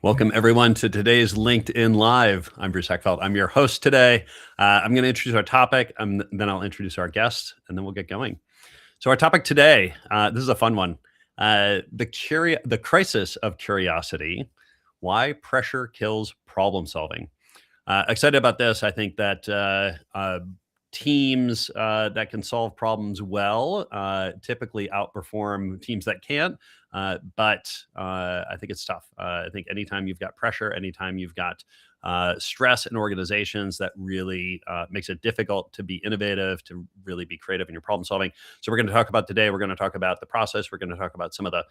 Welcome, everyone, to today's LinkedIn Live. I'm Bruce Heckfeldt. I'm your host today. I'm going to introduce our topic, then I'll introduce our guest, and then we'll get going. So our topic today, this is a fun one. The crisis of curiosity, why pressure kills problem solving. Excited about this. I think that teams that can solve problems well typically outperform teams that can't. But I think it's tough. I think anytime you've got pressure, anytime you've got stress in organizations, that really makes it difficult to be innovative, to really be creative in your problem solving. So we're going to talk about today, we're going to talk about the process. We're going to talk about some of the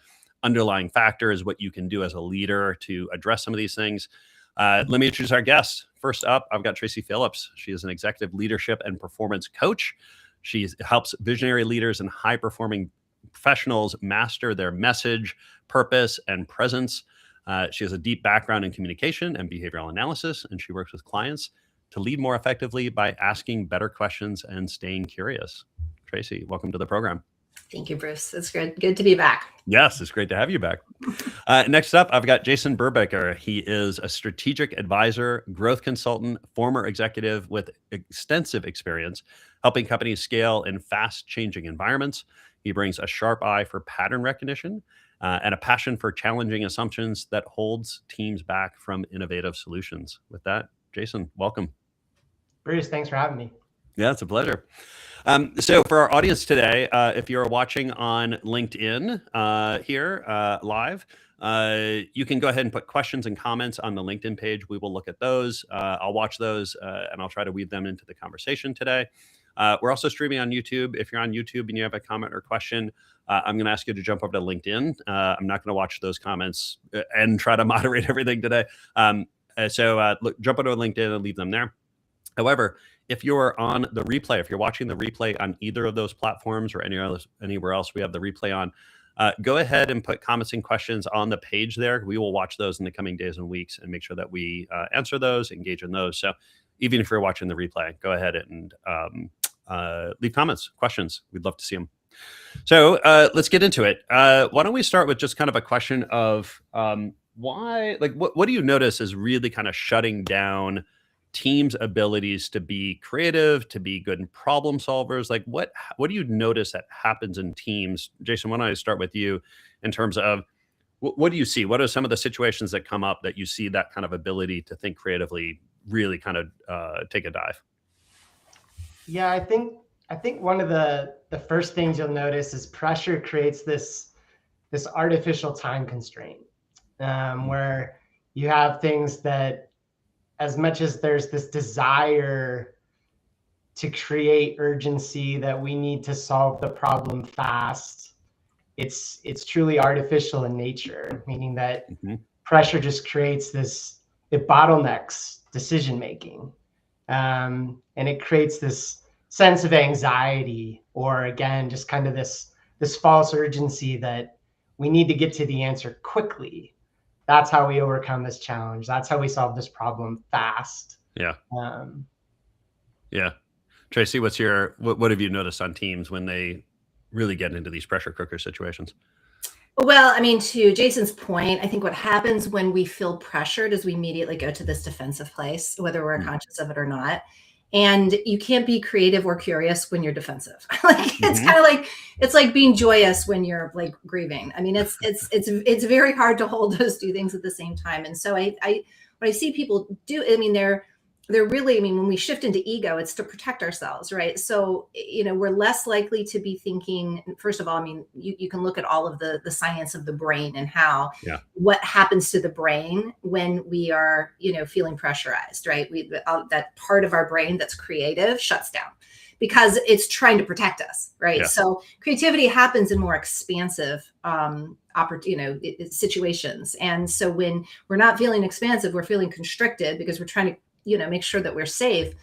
underlying factors, what you can do as a leader to address some of these things. Let me introduce our guest. First up, I've got Tracy Phillips. She is an executive leadership and performance coach. She helps visionary leaders and high-performing professionals master their message, purpose, and presence. She has a deep background in communication and behavioral analysis, and she works with clients to lead more effectively by asking better questions and staying curious. Tracy, welcome to the program. Thank you, Bruce. It's good to be back. Yes, it's great to have you back. Next up, I've got Jason Burbaker. He is a strategic advisor, growth consultant, former executive with extensive experience helping companies scale in fast-changing environments. He brings a sharp eye for pattern recognition and a passion for challenging assumptions that holds teams back from innovative solutions. With that, Jason, welcome. Bruce, thanks for having me. Yeah, it's a pleasure. So for our audience today, if you're watching on LinkedIn here live, you can go ahead and put questions and comments on the LinkedIn page. We will look at those. I'll watch those and I'll try to weave them into the conversation today. We're also streaming on YouTube. If you're on YouTube and you have a comment or question, I'm going to ask you to jump over to LinkedIn. I'm not going to watch those comments and try to moderate everything today. Look, jump over to LinkedIn and leave them there. However, if you're on the replay, if you're watching the replay on either of those platforms or anywhere else we have the replay on, go ahead and put comments and questions on the page there. We will watch those in the coming days and weeks and make sure that we answer those, engage in those. So even if you're watching the replay, go ahead and leave comments, questions. We'd love to see them. So let's get into it. Why don't we start with just kind of a question of why, like, what do you notice is really kind of shutting down teams' abilities to be creative, to be good problem solvers? Like, what do you notice that happens in teams? Jason, why don't I start with you in terms of what do you see? What are some of the situations that come up that you see that kind of ability to think creatively really kind of take a dive? Yeah, I think one of the first things you'll notice is pressure creates this artificial time constraint where you have things that, as much as there's this desire to create urgency that we need to solve the problem fast, it's truly artificial in nature, meaning that pressure just creates it bottlenecks decision making, and it creates this sense of anxiety, or again, just kind of this false urgency that we need to get to the answer quickly. That's how we overcome this challenge. That's how we solve this problem fast. Yeah. Yeah. Tracy, what have you noticed on teams when they really get into these pressure cooker situations? Well, I mean, to Jason's point, I think what happens when we feel pressured is we immediately go to this defensive place, whether we're conscious of it or not. And you can't be creative or curious when you're defensive. It's kind of like, it's like being joyous when you're like grieving. I mean, it's very hard to hold those two things at the same time. And so what I see people do, I mean, they're really, I mean, when we shift into ego, it's to protect ourselves, right? So, we're less likely to be thinking, first of all, I mean, you can look at all of the science of the brain and what happens to the brain when we are, feeling pressurized, right? That part of our brain that's creative shuts down because it's trying to protect us, right? Yeah. So creativity happens in more expansive situations. And so when we're not feeling expansive, we're feeling constricted because we're trying to make sure that we're safe.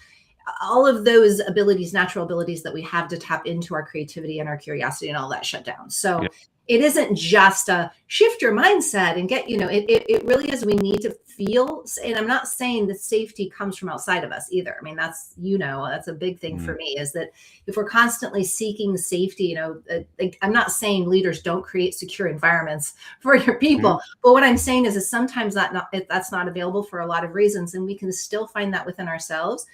All of those abilities, natural abilities that we have to tap into our creativity and our curiosity and all that shut down. So it isn't just a shift your mindset and get, it really is. We need to feel, and I'm not saying that safety comes from outside of us either. I mean, that's a big thing for me, is that if we're constantly seeking safety, I'm not saying leaders don't create secure environments for your people, but what I'm saying is sometimes that's not available for a lot of reasons, and we can still find that within ourselves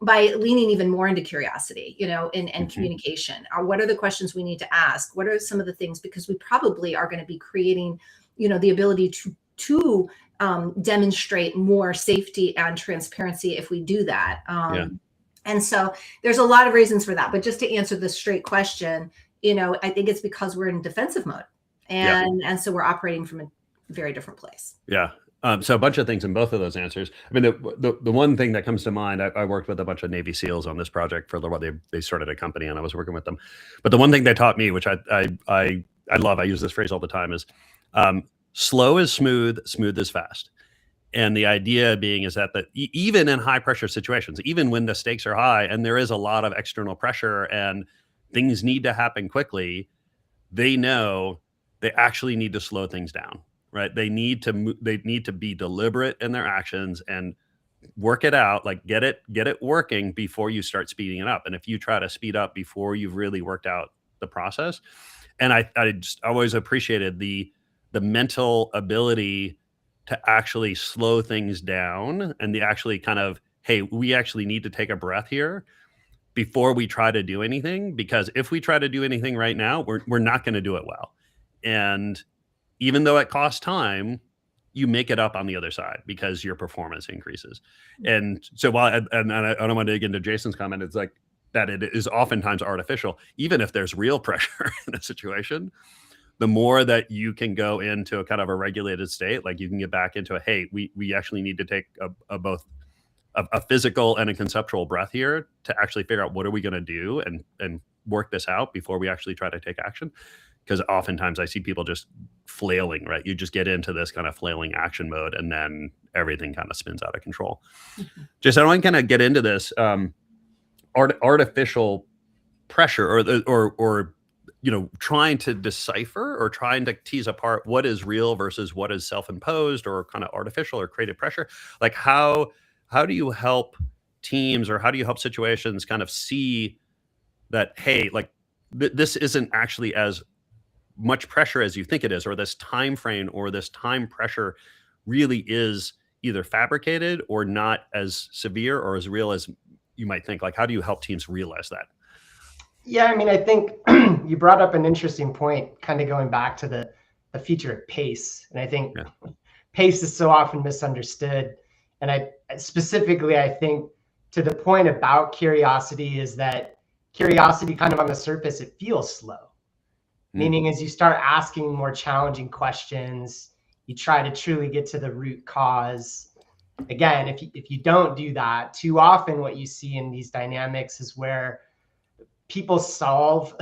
by leaning even more into curiosity, and communication. Or what are the questions we need to ask? What are some of the things, because we probably are going to be creating, the ability to demonstrate more safety and transparency if we do that. And so there's a lot of reasons for that. But just to answer the straight question, I think it's because we're in defensive mode, and so we're operating from a very different place. Yeah. So a bunch of things in both of those answers. I mean, the one thing that comes to mind, I worked with a bunch of Navy SEALs on this project for a little while. They started a company and I was working with them. But the one thing they taught me, which I love, I use this phrase all the time, is slow is smooth, smooth is fast. And the idea being is that even in high pressure situations, even when the stakes are high and there is a lot of external pressure and things need to happen quickly, they know they actually need to slow things down. Right? They need to be deliberate in their actions and work it out, like get it working before you start speeding it up. And if you try to speed up before you've really worked out the process, and I just always appreciated the mental ability to actually slow things down and the actually kind of, hey, we actually need to take a breath here before we try to do anything, because if we try to do anything right now, we're not going to do it well. And even though it costs time, you make it up on the other side because your performance increases. And so while, and I don't want to dig into Jason's comment, it's like that it is oftentimes artificial. Even if there's real pressure in a situation, the more that you can go into a kind of a regulated state, like you can get back into hey, we actually need to take both a physical and a conceptual breath here to actually figure out what are we going to do and work this out before we actually try to take action. Because oftentimes I see people just flailing, right? You just get into this kind of flailing action mode and then everything kind of spins out of control. Jason, I want to kind of get into this artificial pressure or trying to decipher or trying to tease apart what is real versus what is self-imposed or kind of artificial or creative pressure. Like how do you help teams or how do you help situations kind of see that, hey, like this isn't actually as much pressure as you think it is, or this time frame or this time pressure really is either fabricated or not as severe or as real as you might think? Like, how do you help teams realize that? Yeah, I mean, I think you brought up an interesting point, kind of going back to the feature of pace. And I think pace is so often misunderstood. And I think to the point about curiosity is that curiosity kind of on the surface, it feels slow. Meaning as you start asking more challenging questions, you try to truly get to the root cause. Again, if you don't do that, too often what you see in these dynamics is where people solve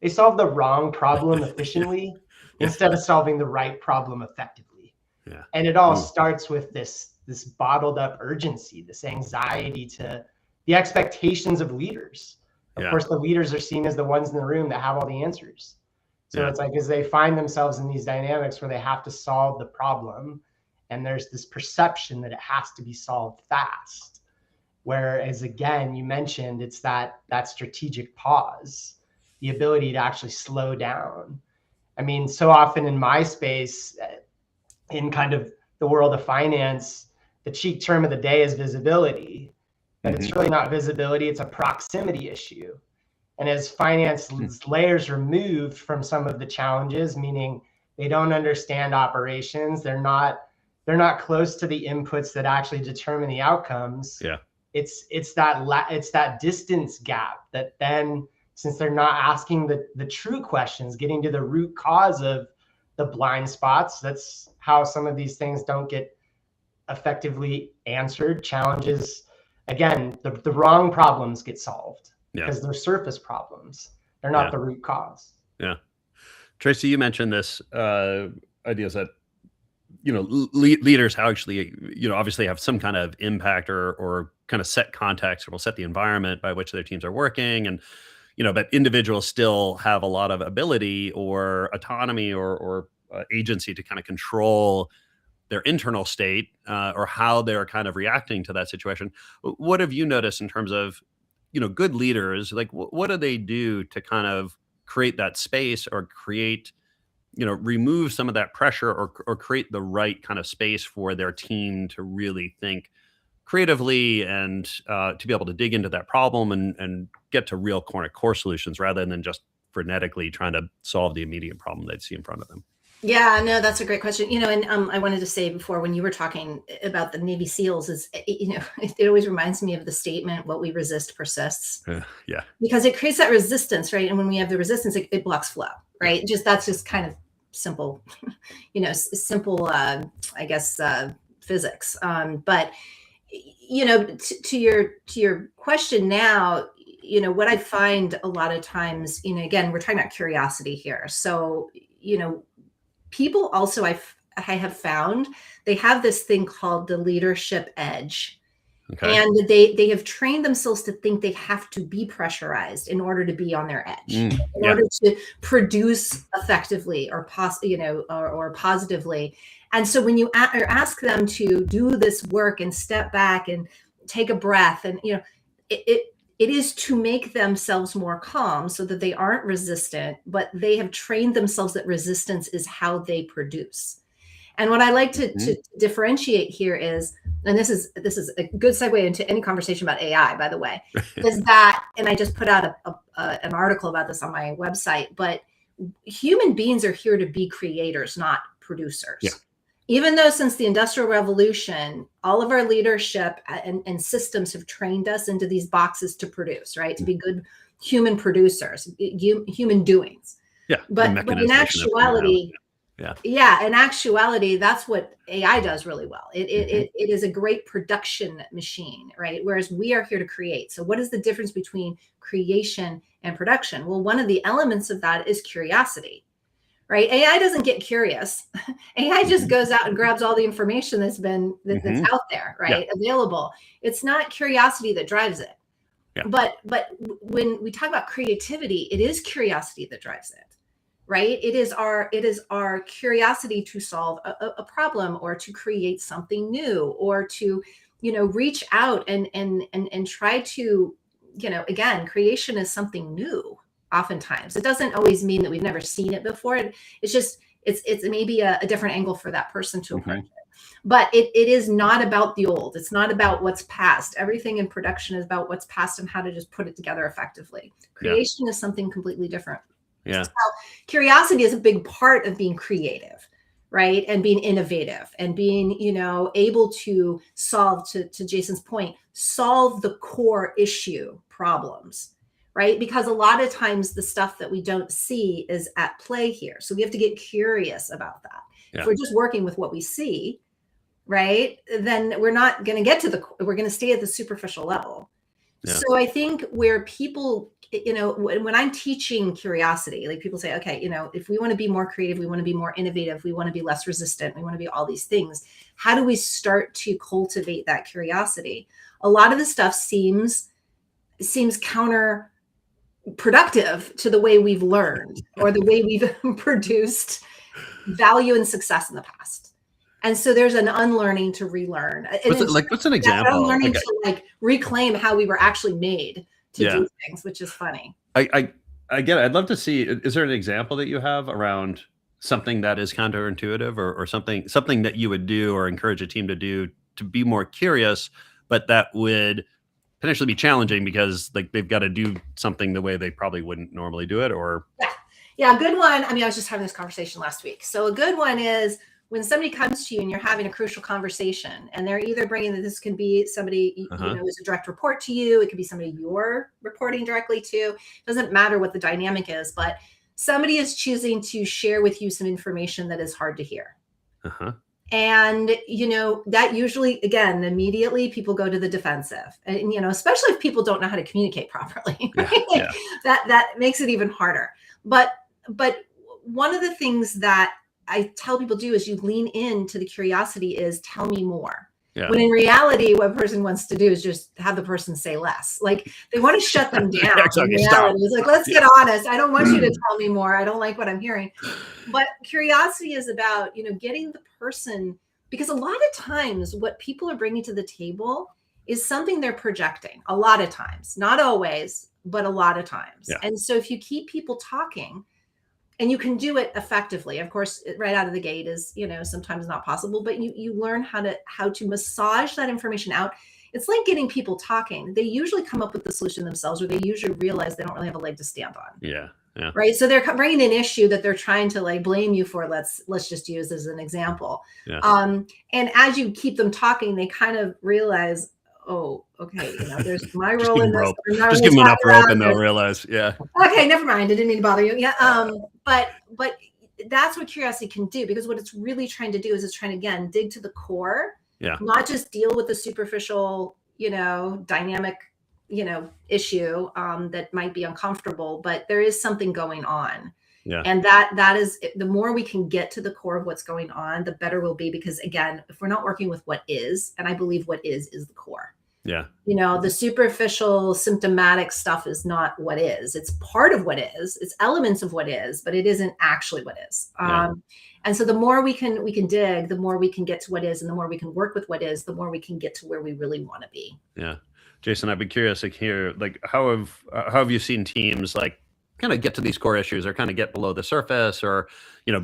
the wrong problem efficiently instead of solving the right problem effectively. Yeah. And it all starts with this bottled up urgency, this anxiety to the expectations of leaders. Of course, the leaders are seen as the ones in the room that have all the answers. So it's like as they find themselves in these dynamics where they have to solve the problem and there's this perception that it has to be solved fast. Whereas again, you mentioned it's that strategic pause, the ability to actually slow down. I mean, so often in my space, in kind of the world of finance, the cheap term of the day is visibility, but it's really not visibility, it's a proximity issue. And as finance layers are moved from some of the challenges, meaning they don't understand operations, they're not close to the inputs that actually determine the outcomes. Yeah, it's that distance gap that then, since they're not asking the true questions, getting to the root cause of the blind spots, that's how some of these things don't get effectively answered. Challenges, again, the wrong problems get solved. Because they're surface problems. They're not the root cause. Yeah. Tracy, you mentioned this ideas that, leaders actually, obviously have some kind of impact or kind of set context or will set the environment by which their teams are working. And, but individuals still have a lot of ability or autonomy or agency to kind of control their internal state or how they're kind of reacting to that situation. What have you noticed in terms of, good leaders? Like, what do they do to kind of create that space or create, remove some of that pressure or create the right kind of space for their team to really think creatively and to be able to dig into that problem and get to real core solutions rather than just frenetically trying to solve the immediate problem they'd see in front of them? Yeah, no, that's a great question. And I wanted to say before when you were talking about the Navy SEALs is, it always reminds me of the statement, what we resist persists, Yeah. because it creates that resistance, right? And when we have the resistance, it blocks flow, right? That's just kind of simple, simple, I guess, physics. But to your question now, what I find a lot of times, again, we're talking about curiosity here. So, people also, I have found they have this thing called the leadership edge. Okay. And they have trained themselves to think they have to be pressurized in order to be on their edge, in order to produce effectively or positively. And so when you ask them to do this work and step back and take a breath, and it is to make themselves more calm so that they aren't resistant, but they have trained themselves that resistance is how they produce. And what I like to differentiate here is, and this is a good segue into any conversation about AI, by the way, is that, and I just put out an article about this on my website, but human beings are here to be creators, not producers. Yeah. Even though since the Industrial Revolution, all of our leadership and systems have trained us into these boxes to produce, right? To be good human producers, human doings. Yeah. But in actuality, in actuality, that's what AI does really well. It is a great production machine, right? Whereas we are here to create. So what is the difference between creation and production? Well, one of the elements of that is curiosity. Right? AI doesn't get curious. AI just goes out and grabs all the information that's out there, right? Available. It's not curiosity that drives it. Yeah. But when we talk about creativity, it is curiosity that drives it, right? It is our curiosity to solve a problem or to create something new or to, reach out and try to, again, creation is something new. Oftentimes, it doesn't always mean that we've never seen it before. It's just it's maybe a different angle for that person to approach it. But it is not about the old. It's not about what's past. Everything in production is about what's past and how to just put it together effectively. Creation is something completely different. Yeah. So curiosity is a big part of being creative, right? And being innovative and being, able to solve, to Jason's point, solve the core issue problems. Right? Because a lot of times the stuff that we don't see is at play here. So we have to get curious about that. Yeah. If we're just working with what we see, right, then we're not going to get to we're going to stay at the superficial level. Yeah. So I think where people, when I'm teaching curiosity, like people say, okay, if we want to be more creative, we want to be more innovative, we want to be less resistant, we want to be all these things. How do we start to cultivate that curiosity? A lot of the stuff seems counterproductive to the way we've learned or the way we've produced value and success in the past. And so there's an unlearning to relearn. What's an example? Unlearning to reclaim how we were actually made to do things, which is funny. I get it. I'd love to see, is there an example that you have around something that is counterintuitive or something that you would do or encourage a team to do to be more curious, but that would potentially be challenging because they've got to do something the way they probably wouldn't normally do it? Or a good one. I was just having this conversation last week. So a good one is when somebody comes to you and you're having a crucial conversation and they're either bringing, this can be somebody who's a direct report to you. It could be somebody you're reporting directly to. It doesn't matter what the dynamic is, but somebody is choosing to share with you some information that is hard to hear. And, that usually, again, immediately people go to the defensive and, especially if people don't know how to communicate properly, right? That makes it even harder. But one of the things that I tell people do is you lean into the curiosity is tell me more. Yeah. When in reality, what a person wants to do is just have the person say less. Like they want to shut them down. Exactly. In reality, Stop. it's like, let's get honest. I don't want you to tell me more. I don't like what I'm hearing. But curiosity is about, getting the person, because a lot of times what people are bringing to the table is something they're projecting. A lot of times, not always, but a lot of times. Yeah. And so if you keep people talking, and you can do it effectively, of course, right out of the gate is, sometimes not possible, but you learn how to massage that information out. It's like getting people talking. They usually come up with the solution themselves, or they usually realize they don't really have a leg to stand on. Yeah. Yeah. Right. So they're bringing an issue that they're trying to like blame you for. Let's just use as an example. Yeah. And as you keep them talking, they kind of realize, oh, okay, there's my role in this. Just give them enough rope and they'll realize. Yeah. Okay, never mind. I didn't mean to bother you. Yeah. But that's what curiosity can do, because what it's really trying to do is it's trying to, again, dig to the core. Yeah. Not just deal with the superficial, dynamic, issue that might be uncomfortable, but there is something going on. Yeah. And that is, the more we can get to the core of what's going on, the better we'll be. Because again, if we're not working with what is, and I believe what is the core. Yeah. The superficial symptomatic stuff is not what is. It's part of what is. It's elements of what is, but it isn't actually what is. Yeah. And so the more we can dig, the more we can get to what is, and the more we can work with what is, the more we can get to where we really want to be. Yeah. Jason, I'd be curious to hear, like, how have you seen teams like kind of get to these core issues, or kind of get below the surface, or,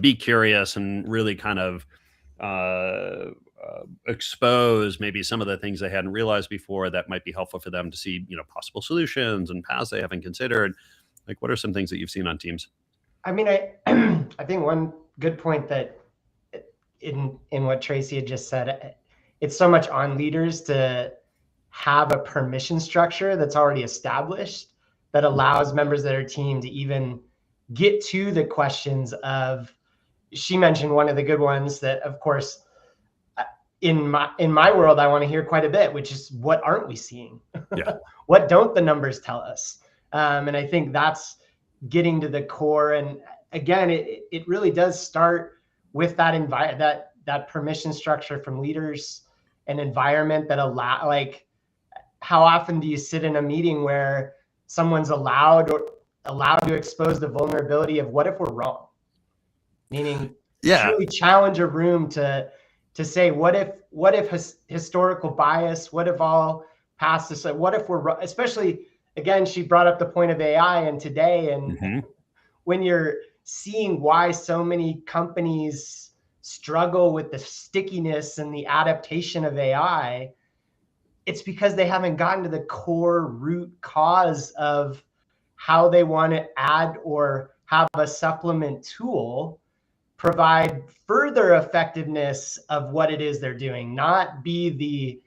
be curious and really kind of expose maybe some of the things they hadn't realized before that might be helpful for them to see, possible solutions and paths they haven't considered. Like, what are some things that you've seen on teams? I mean, I think one good point that in what Tracy had just said, it's so much on leaders to have a permission structure that's already established that allows members of their team to even get to the questions of, she mentioned one of the good ones that, of course, in my world, I want to hear quite a bit, which is, what aren't we seeing? Yeah. What don't the numbers tell us? And I think that's getting to the core. And again, it really does start with that permission structure from leaders, an environment that allow, like, how often do you sit in a meeting where someone's allowed to expose the vulnerability of, what if we're wrong? Meaning, truly challenge a room to say, what if historical bias, what if all past this, what if we're, especially, again, she brought up the point of AI and today, and when you're seeing why so many companies struggle with the stickiness and the adaptation of AI, it's because they haven't gotten to the core root cause of how they want to add or have a supplement tool provide further effectiveness of what it is they're doing, not be the,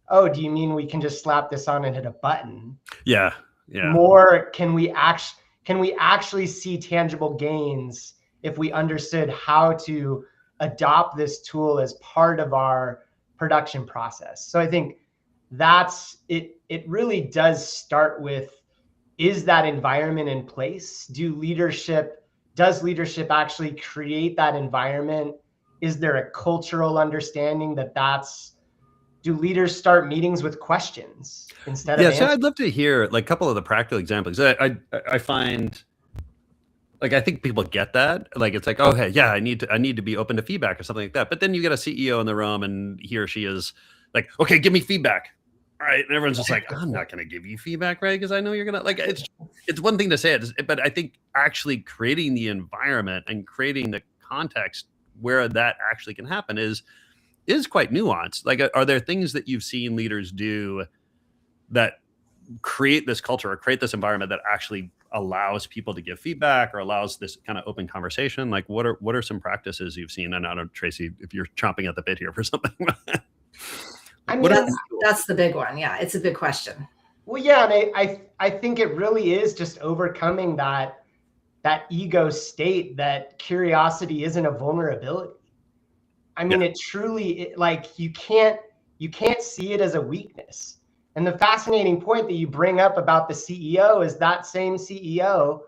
oh, do you mean we can just slap this on and hit a button? Yeah. More, can we actually see tangible gains if we understood how to adopt this tool as part of our production process? So I think that's it. It really does start with, is that environment in place? Does leadership actually create that environment? Is there a cultural understanding do leaders start meetings with questions instead of answers? So I'd love to hear like a couple of the practical examples. I find, like, I think people get that. Like, it's like, oh, hey, yeah, I need to be open to feedback or something like that. But then you get a CEO in the room and he or she is like, okay, give me feedback. All right. And everyone's just like, I'm not going to give you feedback, right? Because I know you're going to, like, it's one thing to say it, but I think actually creating the environment and creating the context where that actually can happen is quite nuanced. Like, are there things that you've seen leaders do that create this culture or create this environment that actually allows people to give feedback or allows this kind of open conversation? Like, what are some practices you've seen? And I don't know, Tracy, if you're chomping at the bit here for something. I mean, that's the big one. Yeah, it's a big question. Well, yeah, and I think it really is just overcoming that ego state that curiosity isn't a vulnerability. I mean, it truly, like, you can't see it as a weakness. And the fascinating point that you bring up about the CEO is that same CEO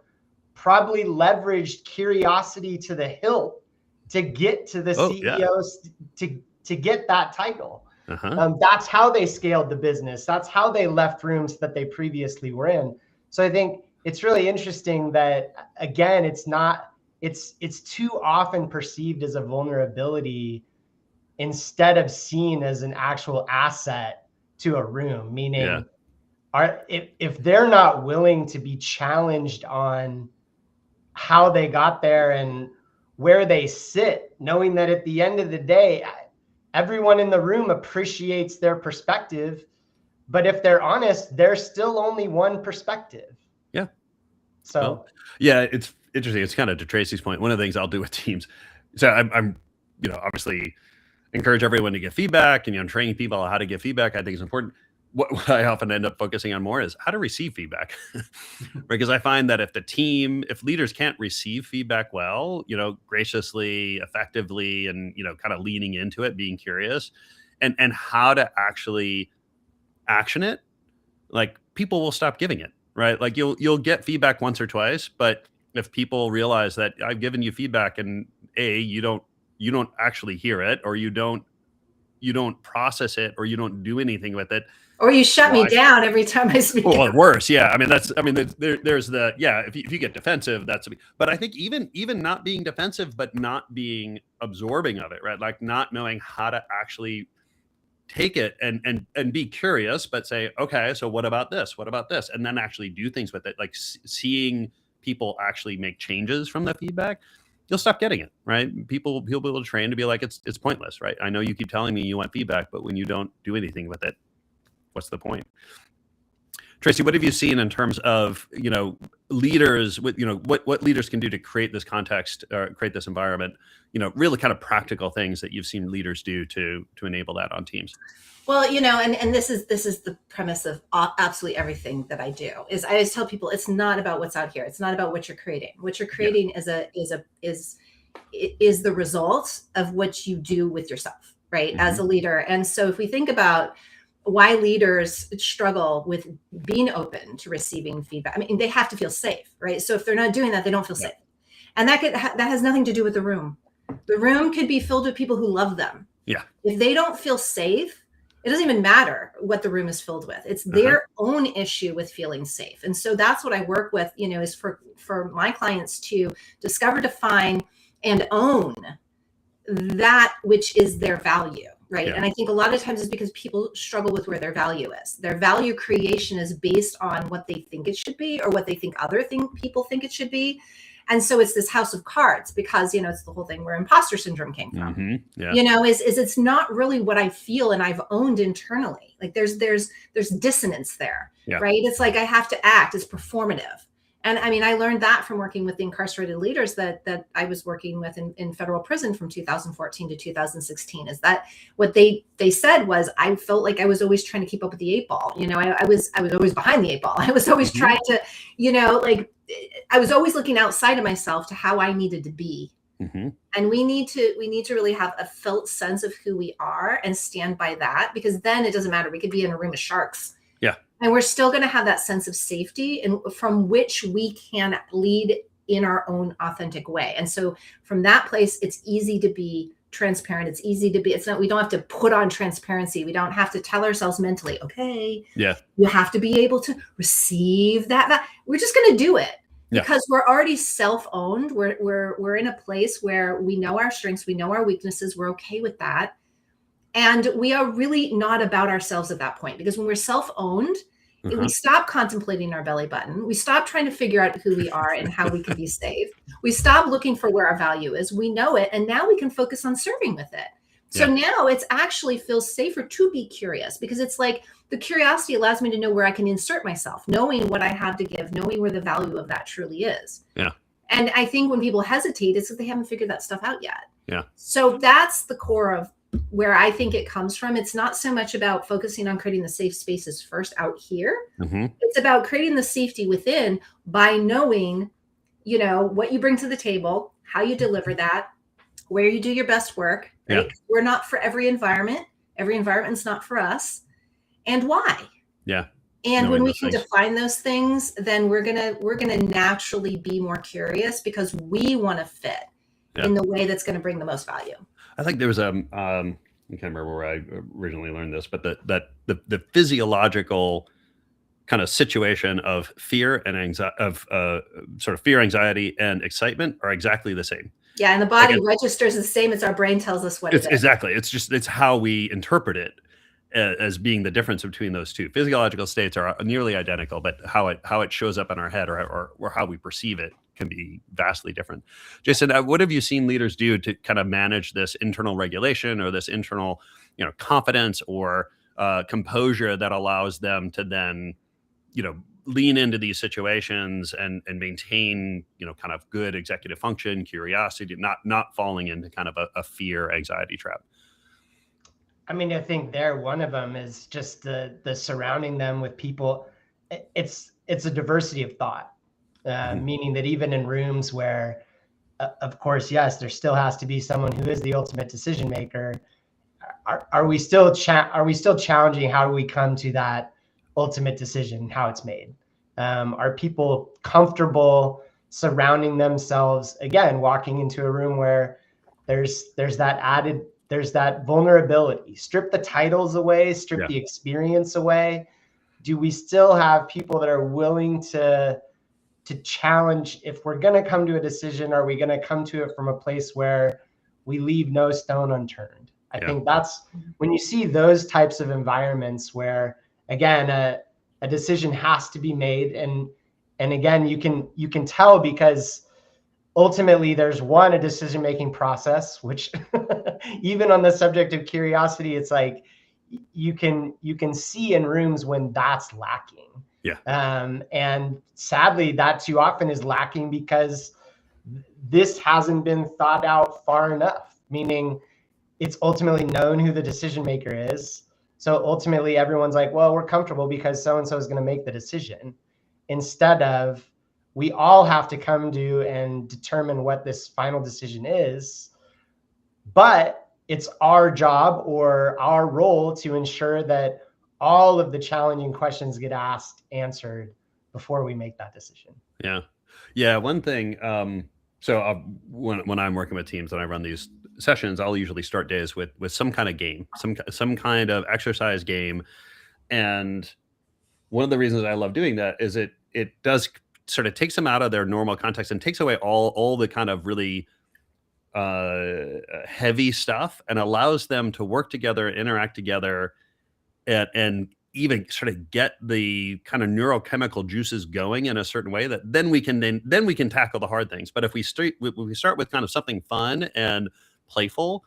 probably leveraged curiosity to the hilt to get to the CEOs, to get that title. That's how they scaled the business. That's how they left rooms that they previously were in. So I think it's really interesting that, again, it's too often perceived as a vulnerability instead of seen as an actual asset to a room, meaning if they're not willing to be challenged on how they got there and where they sit, knowing that at the end of the day, everyone in the room appreciates their perspective, but if they're honest, there's still only one perspective. Yeah. So well, yeah, it's interesting. It's kind of to Tracy's point. One of the things I'll do with teams. So I'm obviously encourage everyone to give feedback, and training people on how to give feedback. I think is important. What I often end up focusing on more is how to receive feedback, because I find that if leaders can't receive feedback well, graciously, effectively, and kind of leaning into it, being curious, and how to actually action it, like people will stop giving it, right? Like you'll get feedback once or twice, but if people realize that I've given you feedback and you don't actually hear it, or you don't process it, or you don't do anything with it, or you shut me down every time I speak. Well, worse, yeah. There's if you get defensive, but I think even not being defensive, but not being absorbing of it, right? Like not knowing how to actually take it and be curious, but say, okay, so what about this? What about this? And then actually do things with it, like seeing people actually make changes from the feedback. You'll stop getting it, right? People will be trained to be like, it's pointless, right? I know you keep telling me you want feedback, but when you don't do anything with it, what's the point? Tracy, what have you seen in terms of leaders with what leaders can do to create this context or create this environment? Really kind of practical things that you've seen leaders do to enable that on teams. Well, and this is the premise of absolutely everything that I do. Is I always tell people it's not about what's out here. It's not about what you're creating. What you're creating is the result of what you do with yourself, right? As a leader. And so if we think about why leaders struggle with being open to receiving feedback, they have to feel safe, right? So if they're not doing that, they don't feel safe. And that has nothing to do with the room. The room could be filled with people who love them. Yeah. If they don't feel safe, it doesn't even matter what the room is filled with. It's their own issue with feeling safe. And so that's what I work with, is for my clients to discover, define, and own that which is their value. Right. And I think a lot of times it's because people struggle with where their value is. Their value creation is based on what they think it should be, or what they think people think it should be. And so it's this house of cards, because, it's the whole thing where imposter syndrome came from, is it's not really what I feel and I've owned internally. Like there's dissonance there, right? It's like I have to act as performative. And I learned that from working with the incarcerated leaders that I was working with in federal prison from 2014 to 2016, is that what they said was, I felt like I was always trying to keep up with the 8 ball. I was always behind the 8 ball. I was always trying to, I was always looking outside of myself to how I needed to be. And we need to really have a felt sense of who we are and stand by that, because then it doesn't matter. We could be in a room of sharks. And we're still going to have that sense of safety, and from which we can lead in our own authentic way. And so from that place, it's easy to be transparent. It's easy to be, we don't have to put on transparency. We don't have to tell ourselves mentally, okay, you have to be able to receive that. We're just going to do it because we're already self-owned. We're in a place where we know our strengths, we know our weaknesses. We're okay with that. And we are really not about ourselves at that point, because when we're self-owned, we stop contemplating our belly button. We stop trying to figure out who we are and how we can be safe. We stop looking for where our value is. We know it. And now we can focus on serving with it. So now it's actually feels safer to be curious, because it's like the curiosity allows me to know where I can insert myself, knowing what I have to give, knowing where the value of that truly is. And I think when people hesitate, it's that they haven't figured that stuff out yet. So that's the core of where I think it comes from. It's not so much about focusing on creating the safe spaces first out here. It's about creating the safety within by knowing, what you bring to the table, how you deliver that, where you do your best work. Right? We're not for every environment. Every environment's not for us. And why? And when we can define those things, then we're gonna naturally be more curious, because we want to fit in the way that's going to bring the most value. I think there was I can't remember where I originally learned this, but the physiological kind of situation of fear and anxiety, of sort of fear, anxiety, and excitement are exactly the same. Yeah, and the body registers the same as our brain tells us what it is. Exactly. It's how we interpret it as being the difference between those two. Physiological states are nearly identical, but how it shows up in our head or how we perceive it can be vastly different. Jason, what have you seen leaders do to kind of manage this internal regulation or this internal, confidence or composure that allows them to then, lean into these situations and maintain, kind of good executive function, curiosity, not falling into kind of a fear, anxiety trap? I mean, I think one of them is just the surrounding them with people. It's a diversity of thought, meaning that even in rooms where, of course, yes, there still has to be someone who is the ultimate decision maker. Are we still challenging how do we come to that ultimate decision, how it's made? Are people comfortable surrounding themselves, again, walking into a room where there's that vulnerability? Strip the titles away, strip the experience away. Do we still have people that are willing to challenge? If we're going to come to a decision, are we going to come to it from a place where we leave no stone unturned? I think that's when you see those types of environments where, again, a decision has to be made. And again, you can tell because ultimately there's a decision-making process, which even on the subject of curiosity, it's like you can see in rooms when that's lacking. And sadly, that too often is lacking because this hasn't been thought out far enough, meaning it's ultimately known who the decision maker is. So ultimately everyone's like, well, we're comfortable because so-and-so is going to make the decision, instead of we all have to come to and determine what this final decision is. But it's our job or our role to ensure that all of the challenging questions get asked, answered before we make that decision. Yeah. One thing, so when I'm working with teams and I run these sessions, I'll usually start days with some kind of game, some kind of exercise game. And one of the reasons I love doing that is it does sort of takes them out of their normal context and takes away all the kind of really heavy stuff and allows them to work together, interact together, and even sort of get the kind of neurochemical juices going in a certain way that then we can tackle the hard things. But if we start with kind of something fun and playful,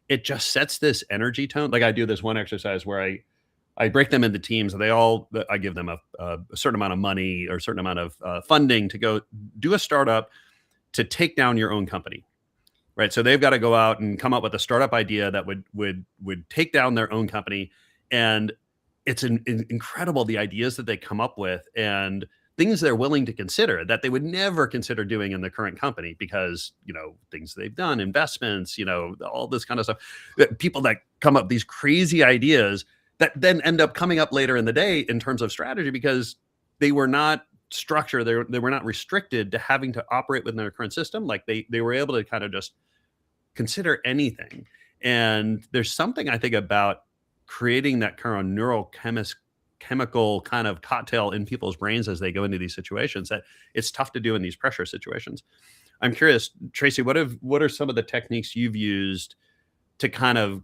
it just sets this energy tone. Like I do this one exercise where I break them into teams and I give them a certain amount of money or a certain amount of funding to go do a startup to take down your own company. Right. So they've got to go out and come up with a startup idea that would take down their own company. And it's incredible the ideas that they come up with and things they're willing to consider that they would never consider doing in the current company because, things they've done, investments, all this kind of stuff. People that come up these crazy ideas that then end up coming up later in the day in terms of strategy because they were not structured. They were not restricted to having to operate within their current system. Like they were able to kind of just consider anything. And there's something I think about creating that kind of chemical kind of cocktail in people's brains as they go into these situations that it's tough to do in these pressure situations. I'm curious, Tracy, what are some of the techniques you've used to kind of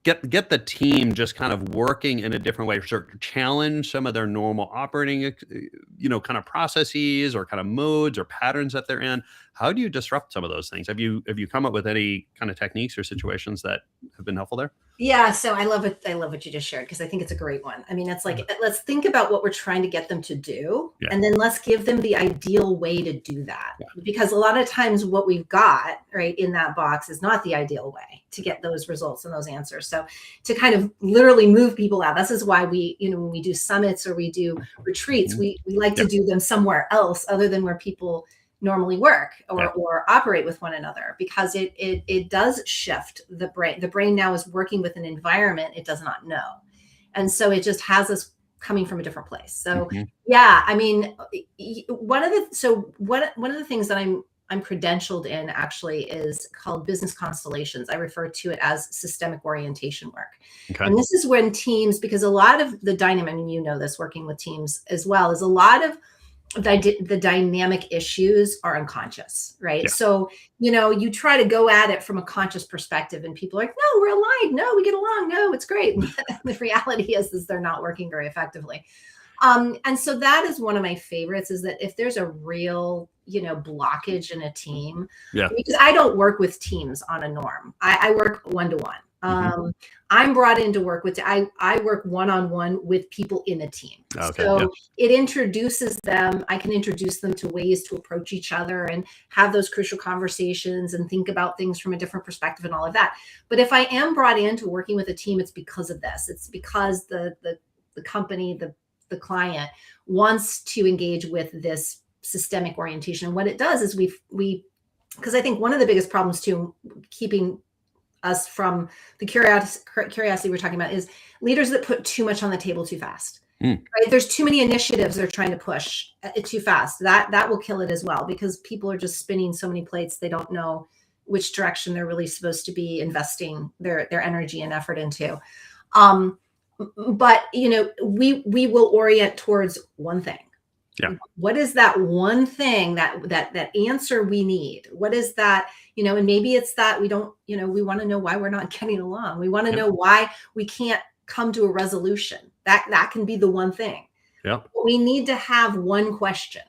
get the team just kind of working in a different way, sort of challenge some of their normal operating, kind of processes or kind of modes or patterns that they're in? How do you disrupt some of those things? Have you come up with any kind of techniques or situations that have been helpful there? Yeah, so I love what you just shared because I think it's a great one. I mean, it's like, let's think about what we're trying to get them to do, and then let's give them the ideal way to do that. Because a lot of times what we've got right in that box is not the ideal way to get those results and those answers. So to kind of literally move people out, this is why we, when we do summits or we do retreats, we like to do them somewhere else other than where people normally work or operate with one another, because it does shift the brain. The brain now is working with an environment it does not know. And so it just has us coming from a different place. So I mean, one of the things that I'm credentialed in actually is called business constellations. I refer to it as systemic orientation work. Okay. And this is when teams, because a lot of the dynamic, I mean, you know this working with teams as well, is a lot of the dynamic issues are unconscious, right? Yeah. So, you try to go at it from a conscious perspective and people are like, no, we're aligned. No, we get along. No, it's great. The reality is they're not working very effectively. And so that is one of my favorites, is that if there's a real, blockage in a team, because I don't work with teams on a norm. I work one-to-one. I'm brought in to work with, I work one-on-one with people in a team. Okay, so it introduces them. I can introduce them to ways to approach each other and have those crucial conversations and think about things from a different perspective and all of that. But if I am brought into working with a team, it's because of this. It's because the company, the client wants to engage with this systemic orientation. And what it does is we because I think one of the biggest problems too, keeping us from the curiosity we're talking about, is leaders that put too much on the table too fast. Right? There's too many initiatives they're trying to push it too fast. That will kill it as well, because people are just spinning so many plates. They don't know which direction they're really supposed to be investing their energy and effort into. But we will orient towards one thing. Yeah. What is that one thing, that answer we need? What is that? And maybe it's that we don't, we want to know why we're not getting along. We want to know why we can't come to a resolution. That can be the one thing. Yeah. We need to have one question,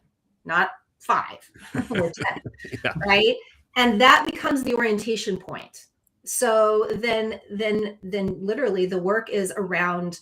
not 5 or 10, right? And that becomes the orientation point. So then literally the work is around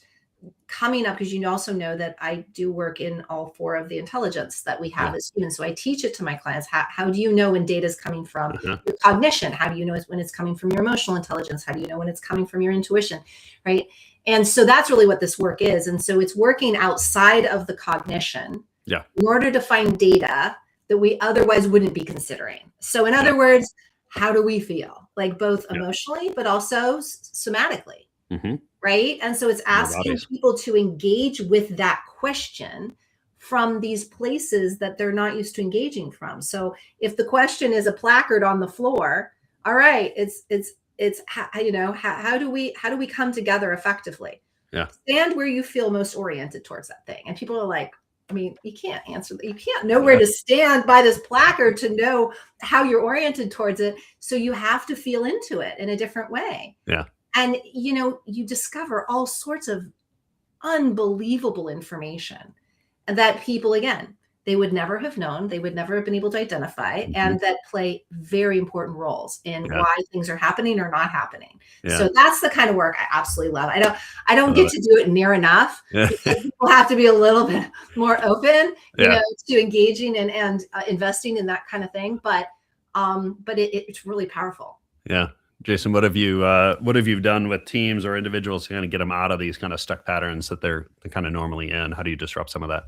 coming up, because you also know that I do work in all 4 of the intelligence that we have as humans. So I teach it to my clients. How do you know when data is coming from your cognition? How do you know when it's coming from your emotional intelligence? How do you know when it's coming from your intuition, right? And so that's really what this work is. And so it's working outside of the cognition in order to find data that we otherwise wouldn't be considering. So in other words, how do we feel? Like both emotionally, but also somatically. Right. And so it's asking people to engage with that question from these places that they're not used to engaging from. So if the question is a placard on the floor, all right, it's how do we come together effectively? Stand where you feel most oriented towards that thing. And people are like, I mean, you can't answer that. You can't know where to stand by this placard to know how you're oriented towards it. So you have to feel into it in a different way. And, you discover all sorts of unbelievable information that people, again, they would never have known, they would never have been able to identify, and that play very important roles in why things are happening or not happening. So that's the kind of work I absolutely love. I don't get to do it near enough. People have to be a little bit more open, to engaging and investing in that kind of thing. But it's really powerful. Yeah. Jason, what have you done with teams or individuals to kind of get them out of these kind of stuck patterns that they're kind of normally in? How do you disrupt some of that?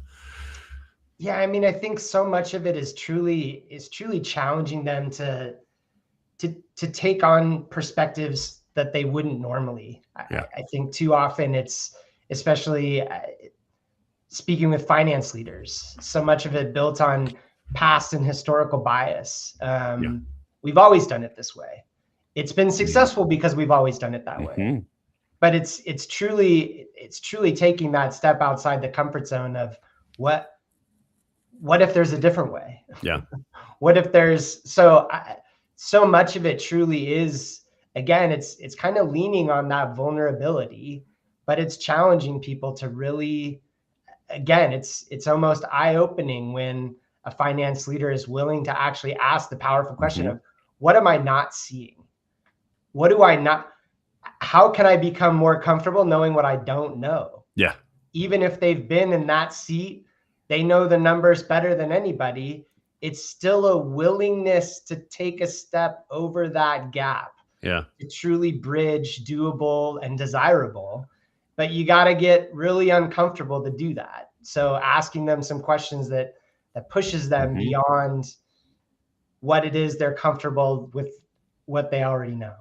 Yeah, I mean, I think so much of it is truly challenging them to take on perspectives that they wouldn't normally. I think too often it's, especially speaking with finance leaders, so much of it built on past and historical bias. We've always done it this way. It's been successful because we've always done it that way. But it's truly taking that step outside the comfort zone of what if there's a different way? What if there's so much of it truly is, again, it's kind of leaning on that vulnerability, but it's challenging people to really, again, it's almost eye-opening when a finance leader is willing to actually ask the powerful question of, what am I not seeing? What do I not, how can I become more comfortable knowing what I don't know? Even if they've been in that seat, they know the numbers better than anybody. It's still a willingness to take a step over that gap to truly bridge doable and desirable. But you got to get really uncomfortable to do that. So asking them some questions that pushes them beyond what it is they're comfortable with, what they already know.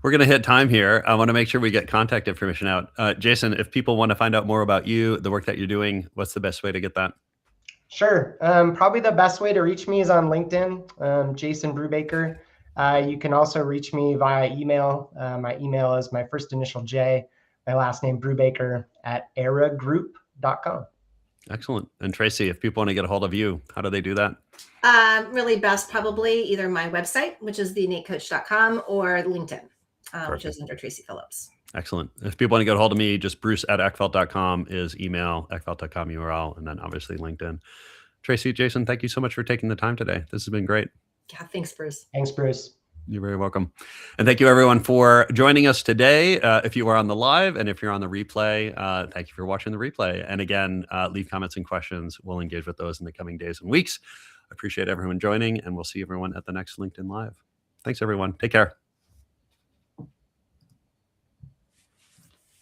We're going to hit time here. I want to make sure we get contact information out. Jason, if people want to find out more about you, the work that you're doing, what's the best way to get that? Sure. Probably the best way to reach me is on LinkedIn, Jason Brubaker. You can also reach me via email. My email is my first initial J, my last name Brubaker at eragroup.com. Excellent. And Tracy, if people want to get a hold of you, how do they do that? Really best probably either my website, which is theinnatecoach.com, or LinkedIn, which is under Tracy Phillips. Excellent. If people want to get a hold of me, just bruce@eckfeldt.com is email, eckfeldt.com URL, and then obviously LinkedIn. Tracy, Jason, thank you so much for taking the time today. This has been great. Yeah, thanks, Bruce. Thanks, Bruce. You're very welcome. And thank you everyone for joining us today. If you are on the live and if you're on the replay, thank you for watching the replay. And again, leave comments and questions. We'll engage with those in the coming days and weeks. I appreciate everyone joining, and we'll see everyone at the next LinkedIn Live. Thanks, everyone. Take care.